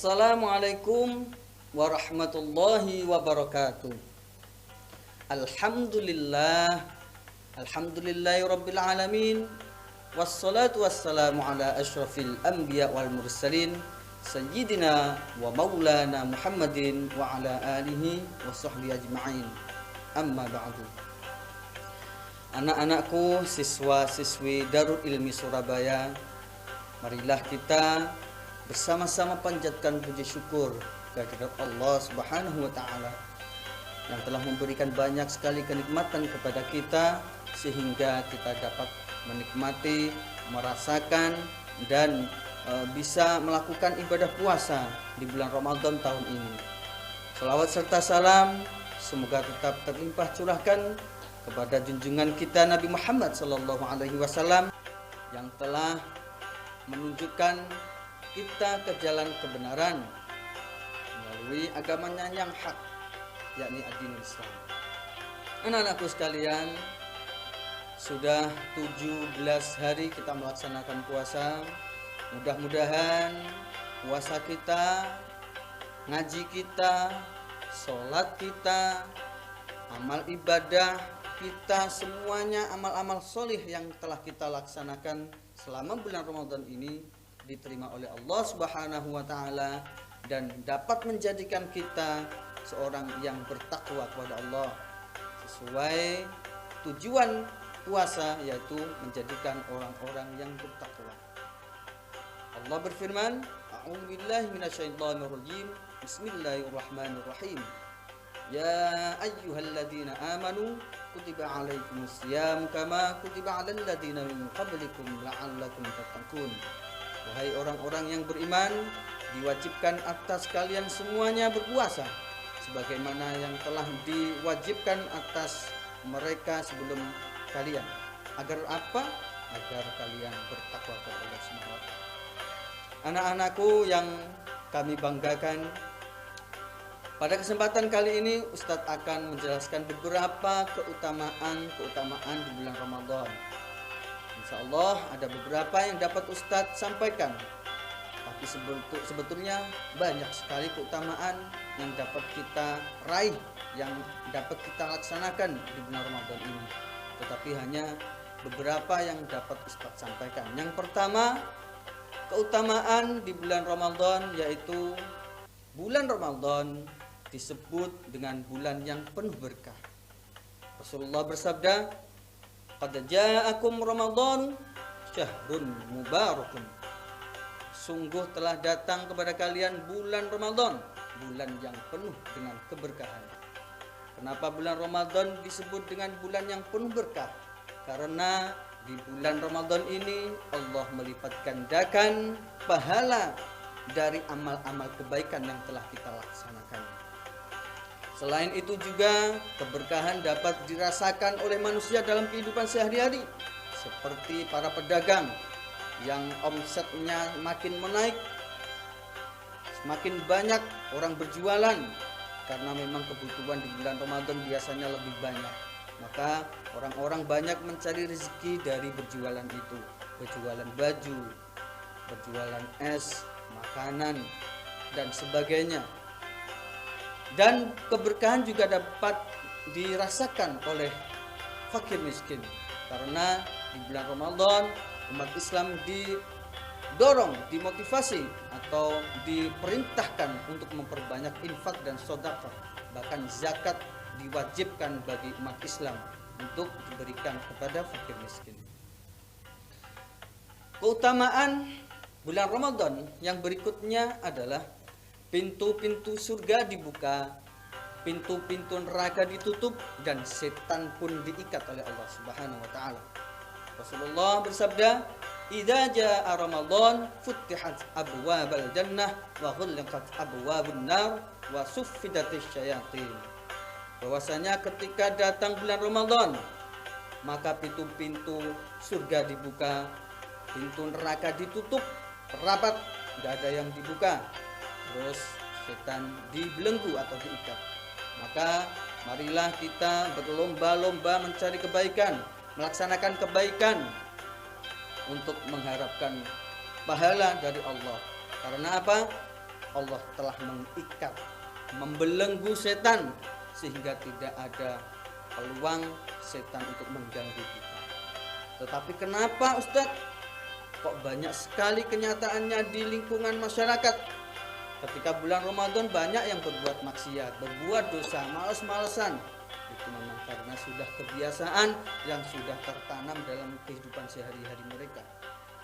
Assalamualaikum warahmatullahi wabarakatuh. Alhamdulillah, alhamdulillahi rabbil alamin. Wassalatu wassalamu ala asyrafil anbiya wal mursalin sayyidina wa maulana Muhammadin wa ala alihi wa sahbihi ajma'in. Amma ba'du. Anak-anakku, siswa-siswi Darul Ilmi Surabaya, marilah kita bersama-sama panjatkan puji syukur kehadirat Allah Subhanahu wa taala yang telah memberikan banyak sekali kenikmatan kepada kita sehingga kita dapat menikmati, merasakan dan bisa melakukan ibadah puasa di bulan Ramadan tahun ini. Selawat serta salam semoga tetap terlimpah curahkan kepada junjungan kita Nabi Muhammad sallallahu alaihi wasallam yang telah menunjukkan kita ke jalan kebenaran melalui agamanya yang hak, yakni agama Islam. Anak-anakku sekalian, sudah 17 hari kita melaksanakan puasa. Mudah-mudahan puasa kita, ngaji kita, sholat kita, amal ibadah kita, semuanya amal-amal solih yang telah kita laksanakan selama bulan Ramadan ini diterima oleh Allah Subhanahu wa taala dan dapat menjadikan kita seorang yang bertakwa kepada Allah sesuai tujuan puasa, yaitu menjadikan orang-orang yang bertakwa. Allah berfirman, A'udzubillahi minasyaitonirrajim. Bismillahirrahmanirrahim. Ya ayyuhalladzina amanu kutiba alaikumusiyam kama kutiba alal ladzina min qablikum la'allakum tattaqun. Wahai orang-orang yang beriman, diwajibkan atas kalian semuanya berpuasa sebagaimana yang telah diwajibkan atas mereka sebelum kalian. Agar apa? Agar kalian bertakwa kepada Allah Subhanahu wa taala. Anak-anakku yang kami banggakan, pada kesempatan kali ini Ustadz akan menjelaskan beberapa keutamaan di bulan Ramadan. Insya Allah ada beberapa yang dapat Ustadz sampaikan, tapi sebetulnya banyak sekali keutamaan yang dapat kita raih, yang dapat kita laksanakan di bulan Ramadan ini. Tetapi hanya beberapa yang dapat Ustadz sampaikan. Yang pertama, keutamaan di bulan Ramadan, yaitu bulan Ramadan disebut dengan bulan yang penuh berkah. Rasulullah bersabda, "Qad ja'akum Ramadan syahrun mubarakun." Sungguh telah datang kepada kalian bulan Ramadan, bulan yang penuh dengan keberkahan. Kenapa bulan Ramadan disebut dengan bulan yang penuh berkah? Karena di bulan Ramadan ini Allah melipat gandakan pahala dari amal-amal kebaikan yang telah kita laksanakan. Selain itu juga keberkahan dapat dirasakan oleh manusia dalam kehidupan sehari-hari, seperti para pedagang yang omsetnya makin menaik, semakin banyak orang berjualan karena memang kebutuhan di bulan Ramadan biasanya lebih banyak. Maka orang-orang banyak mencari rezeki dari berjualan itu, berjualan baju, berjualan es, makanan dan sebagainya. Dan keberkahan juga dapat dirasakan oleh fakir miskin, karena di bulan Ramadan umat Islam didorong, dimotivasi atau diperintahkan untuk memperbanyak infak dan sedekah. Bahkan zakat diwajibkan bagi umat Islam untuk diberikan kepada fakir miskin. Keutamaan bulan Ramadan yang berikutnya adalah pintu-pintu surga dibuka, pintu-pintu neraka ditutup, dan setan pun diikat oleh Allah Subhanahu wa taala. Rasulullah bersabda, "Idza jaa Ramadan futtihat abwabal jannah wa ghulqat abwabun nar wa suffidatis syayatin." Bahwasanya ketika datang bulan Ramadan, maka pintu-pintu surga dibuka, pintu neraka ditutup rapat, tidak ada yang dibuka. Terus setan dibelenggu atau diikat. Maka marilah kita berlomba-lomba mencari kebaikan, melaksanakan kebaikan untuk mengharapkan pahala dari Allah. Karena apa? Allah telah mengikat, membelenggu setan sehingga tidak ada peluang setan untuk mengganggu kita. Tetapi kenapa Ustadz kok banyak sekali kenyataannya di lingkungan masyarakat? Ketika bulan Ramadan banyak yang berbuat maksiat, berbuat dosa, males-malesan. Itu memang karena sudah kebiasaan yang sudah tertanam dalam kehidupan sehari-hari mereka.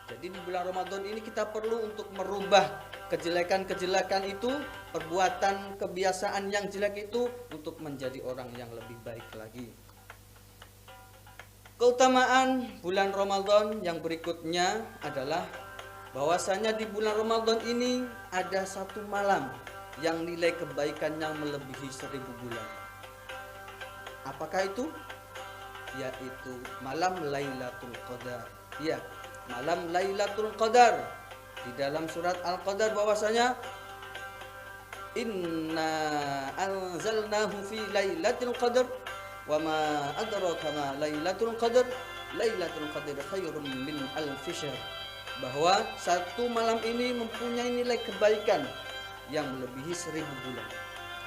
Jadi di bulan Ramadan ini kita perlu untuk merubah kejelekan-kejelekan itu, perbuatan kebiasaan yang jelek itu untuk menjadi orang yang lebih baik lagi. Keutamaan bulan Ramadan yang berikutnya adalah bahwasanya di bulan Ramadan ini ada satu malam yang nilai kebaikannya melebihi 1000 bulan. Apakah itu? Yaitu malam Lailatul Qadar. Ya, malam Lailatul Qadar. Di dalam surat Al-Qadar bahwasanya inna anzalnahu fi lailatul qadar wa ma adraka ma lailatul qadar lailatul qadar khairum min alf syahr. Bahwa satu malam ini mempunyai nilai kebaikan yang melebihi 1000 bulan.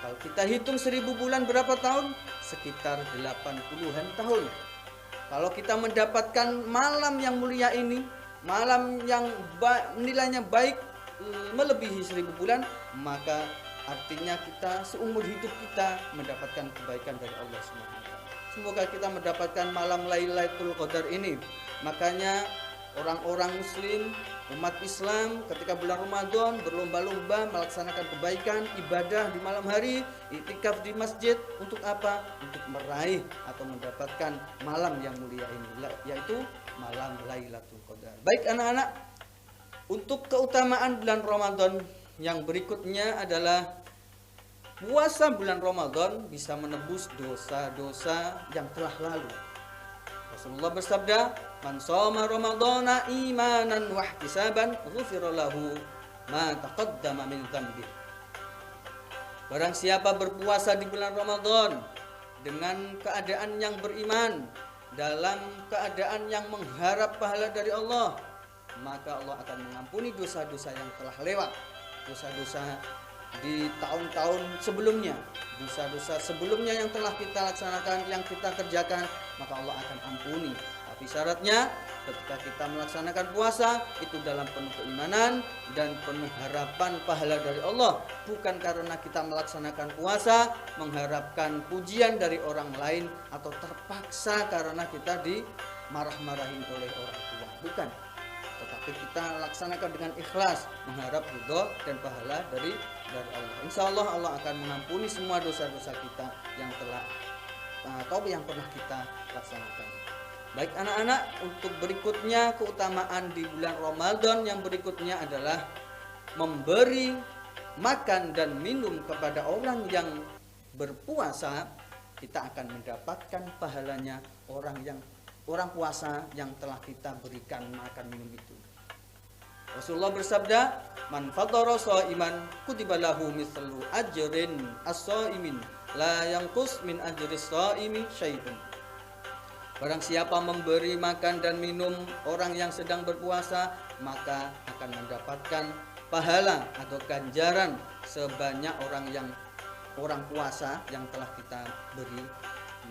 Kalau kita hitung 1000 bulan berapa tahun? Sekitar 80-an tahun. Kalau kita mendapatkan malam yang mulia ini, malam yang nilainya baik melebihi 1000 bulan, maka artinya kita seumur hidup kita mendapatkan kebaikan dari Allah SWT. Semoga kita mendapatkan malam Lailatul Qadar ini. Makanya orang-orang muslim, umat Islam ketika bulan Ramadan berlomba-lomba melaksanakan kebaikan, ibadah di malam hari, iktikaf di masjid. Untuk apa? Untuk meraih atau mendapatkan malam yang mulia ini, yaitu malam Lailatul Qadar. Baik anak-anak, untuk keutamaan bulan Ramadan yang berikutnya adalah puasa bulan Ramadan bisa menebus dosa-dosa yang telah lalu. Rasulullah bersabda, "Man shoma Ramadhana imanan wa ihtisaban, ghufira lahu ma taqaddama min dzambi." Barang siapa berpuasa di bulan Ramadan dengan keadaan yang beriman, dalam keadaan yang mengharap pahala dari Allah, maka Allah akan mengampuni dosa-dosa yang telah lewat, dosa-dosa di tahun-tahun sebelumnya, dosa-dosa sebelumnya yang telah kita laksanakan, yang kita kerjakan, maka Allah akan ampuni. Tapi syaratnya ketika kita melaksanakan puasa itu dalam penuh keimanan dan penuh harapan pahala dari Allah, bukan karena kita melaksanakan puasa mengharapkan pujian dari orang lain atau terpaksa karena kita dimarah-marahin oleh orang tua, bukan. Tetapi kita laksanakan dengan ikhlas, mengharap ridho dan pahala dari Allah. Insya Allah Allah akan mengampuni semua dosa-dosa kita yang telah atau yang pernah kita laksanakan. Baik anak-anak, untuk berikutnya keutamaan di bulan Ramadan yang berikutnya adalah memberi makan dan minum kepada orang yang berpuasa. Kita akan mendapatkan pahalanya orang puasa yang telah kita berikan makan minum itu. Rasulullah bersabda, "Man faddara shaiman kutiba lahu mithlu ajrin as-shaimin la yanqus min ajri as-shaimi syai'un." Barang siapa memberi makan dan minum orang yang sedang berpuasa, maka akan mendapatkan pahala atau ganjaran sebanyak orang puasa yang telah kita beri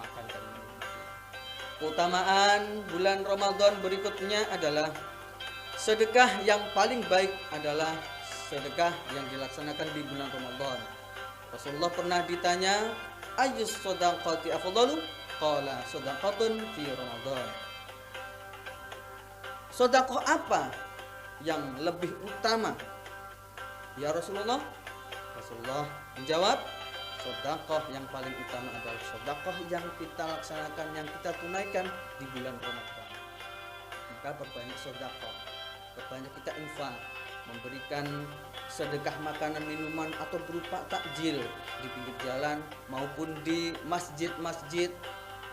makan dan minum. Keutamaan bulan Ramadan berikutnya adalah sedekah yang paling baik adalah sedekah yang dilaksanakan di bulan Ramadan. Rasulullah pernah ditanya, "Ayyus shadaqati afdalu?" Qala shadaqatun fi Ramadan. Sedekah apa yang lebih utama, ya Rasulullah? Rasulullah menjawab, sedekah yang paling utama adalah sedekah yang kita laksanakan, yang kita tunaikan di bulan Ramadan. Maka perbanyak sedekah, perbanyak kita infak, memberikan sedekah makanan minuman atau berupa takjil di pinggir jalan maupun di masjid-masjid,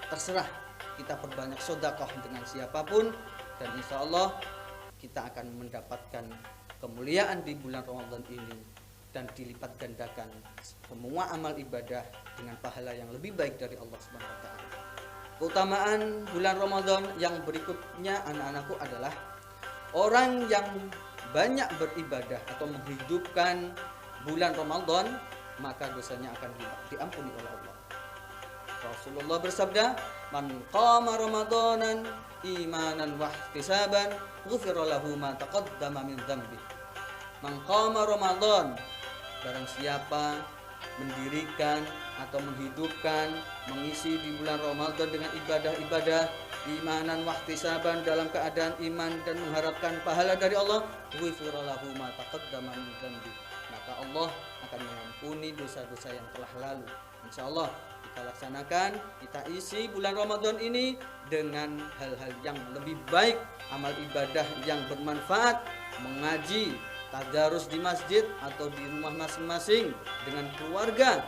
terserah kita perbanyak sedekah dengan siapapun, dan insya Allah kita akan mendapatkan kemuliaan di bulan Ramadan ini dan dilipat gandakan semua amal ibadah dengan pahala yang lebih baik dari Allah Subhanahu wa taala. Keutamaan bulan Ramadan yang berikutnya anak-anakku adalah orang yang banyak beribadah atau menghidupkan bulan Ramadan, maka dosanya akan diampuni oleh Allah. Rasulullah bersabda, "Man qama ramadanan imanan wa ihtisaban, ghufira lahu ma taqaddama min dzambi." Man qama Ramadan, barang siapa mendirikan atau menghidupkan, mengisi di bulan Ramadan dengan ibadah-ibadah, imanan wa ihtisaban, dalam keadaan iman dan mengharapkan pahala dari Allah, ghufira lahu ma taqaddama min dzambi, maka Allah akan mengampuni dosa-dosa yang telah lalu. Insyaallah kita laksanakan, kita isi bulan Ramadan ini dengan hal-hal yang lebih baik, amal ibadah yang bermanfaat, mengaji, tadarus di masjid atau di rumah masing-masing dengan keluarga,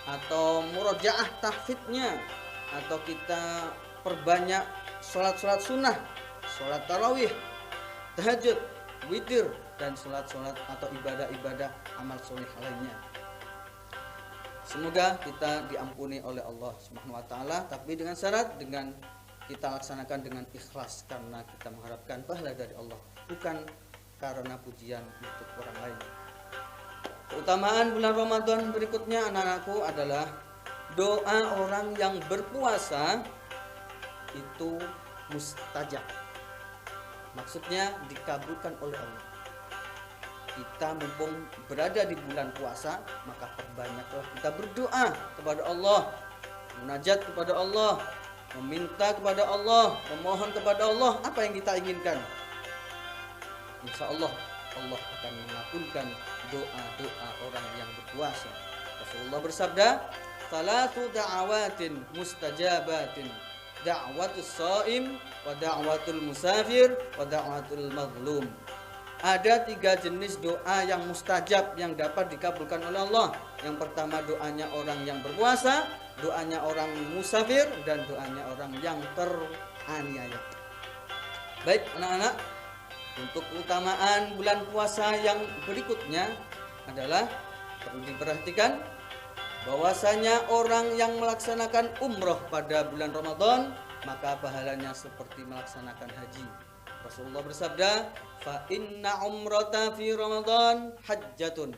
atau murojaah tahfidnya, atau kita perbanyak sholat-sholat sunnah, sholat tarawih, tahajud, witir, dan sholat-sholat atau ibadah-ibadah amal soleh lainnya. Semoga kita diampuni oleh Allah Subhanahu wa taala, tapi dengan syarat dengan kita laksanakan dengan ikhlas karena kita mengharapkan pahala dari Allah, bukan karena pujian untuk orang lain. Keutamaan bulan Ramadan berikutnya anak-anakku adalah doa orang yang berpuasa itu mustajab. Maksudnya dikabulkan oleh Allah. Kita mumpung berada di bulan puasa, maka perbanyaklah kita berdoa kepada Allah, munajat kepada Allah, meminta kepada Allah, memohon kepada Allah apa yang kita inginkan. Insya Allah Allah akan mengabulkan doa-doa orang yang berpuasa. Rasulullah bersabda, "Salatu da'awatin mustajabatin, da'watus shaim wa da'watul musafir wa da'watul mazlum." Ada 3 jenis doa yang mustajab yang dapat dikabulkan oleh Allah. Yang pertama doanya orang yang berpuasa, doanya orang musafir, dan doanya orang yang teraniaya. Baik anak-anak, untuk keutamaan bulan puasa yang berikutnya adalah perlu diperhatikan bahwasanya orang yang melaksanakan umroh pada bulan Ramadan maka pahalanya seperti melaksanakan haji. Rasulullah bersabda, "Fa inna umrata fi Ramadan hajjatun."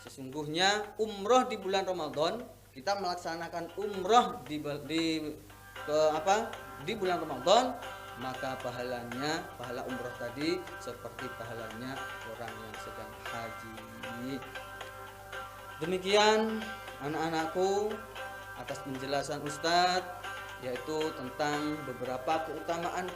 Sesungguhnya umroh di bulan Ramadan, kita melaksanakan umroh di bulan Ramadan, maka pahalanya, pahala umroh tadi seperti pahalanya orang yang sedang haji. Demikian anak-anakku atas penjelasan Ustadz, yaitu tentang beberapa keutamaan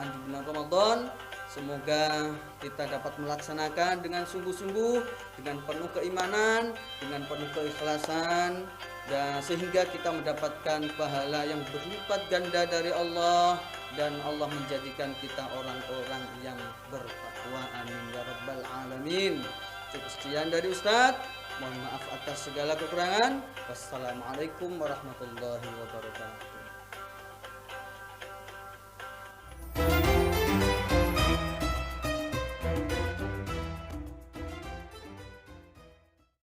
di bulan Ramadan. Semoga kita dapat melaksanakan dengan sungguh-sungguh, dengan penuh keimanan, dengan penuh keikhlasan, dan sehingga kita mendapatkan pahala yang berlipat ganda dari Allah, dan Allah menjadikan kita orang-orang yang bertakwa. Amin ya rabbal alamin. Cukup sekian dari Ustadz. Mohon maaf atas segala kekurangan. Wassalamualaikum warahmatullahi wabarakatuh.